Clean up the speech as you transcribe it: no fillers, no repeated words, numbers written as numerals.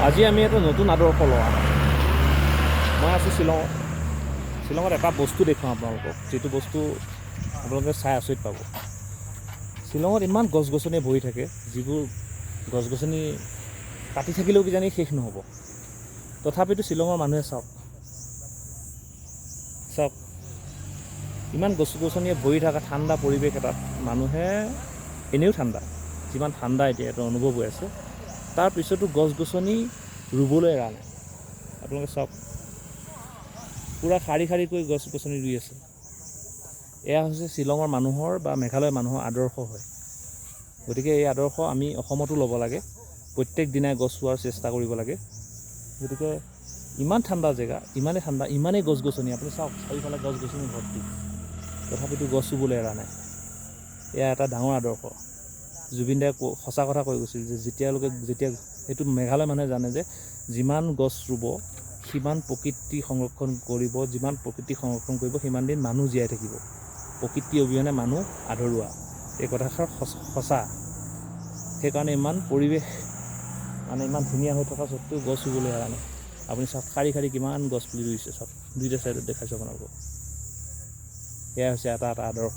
আজি আমি এটা নতুন আদৰ্শ লওঁ। মই আছোঁ শ্বিলঙত। শ্বিলঙত এটা বস্তু দেখুৱাওঁ আপোনালোকক, যিটো বস্তু আপোনালোকে চাই আচৰিত পাব। শ্বিলঙত ইমান গছ গছনিয়ে ভৰি থাকে, যিবোৰ গছ গছনি কাটি থাকিলেও কিজানি শেষ নহ'ব। তথাপিতো শ্বিলঙৰ মানুহে চাওক ইমান গছ গছনিয়ে ভৰি থকা ঠাণ্ডা পৰিৱেশ এটাত মানুহে এনেও ঠাণ্ডা, যিমান ঠাণ্ডা এতিয়া এইটো অনুভৱ হৈ আছে, তাৰপিছতো গছ গছনি ৰুবলৈ এৰা নাই। আপোনালোকে চাওক, পূৰা শাৰী শাৰীকৈ গছ গছনি ৰুই আছে। এয়া হৈছে শ্বিলঙৰ মানুহৰ বা মেঘালয়ৰ মানুহৰ আদৰ্শ হয়। গতিকে এই আদৰ্শ আমি অসমতো ল'ব লাগে। প্ৰত্যেক দিনাই গছ ৰোৱাৰ চেষ্টা কৰিব লাগে। গতিকে ইমান ঠাণ্ডা জেগা, ইমানেই ঠাণ্ডা, ইমানেই গছ গছনি, আপুনি চাওক চাৰিওফালে গছ গছনি ভৰ্তি, তথাপিতো গছ ৰুবলৈ এৰা নাই। এয়া এটা ডাঙৰ আদৰ্শ। জুবিন দাই সঁচা কথা কৈ গৈছিল যে যেতিয়া সেইটো মেঘালয় মানুহে জানে যে যিমান গছ ৰুব সিমান প্ৰকৃতি সংৰক্ষণ কৰিব, যিমান প্ৰকৃতি সংৰক্ষণ কৰিব সিমান দিন মানুহ জীয়াই থাকিব। প্ৰকৃতি অবিহনে মানুহ আধৰুৱা, এই কথাষাৰ সঁচা। সেইকাৰণে ইমান পৰিৱেশ ইমান ধুনীয়া হৈ থকা স্বত্তেও গছ ৰুবলৈ এৰা নাই। আপুনি চাওক শাৰী শাৰী কিমান গছ পুলি ৰুইছে, চাওক দুইটা চাইডত দেখাইছোঁ আপোনালোকক। এয়া হৈছে এটা আদৰ্শ।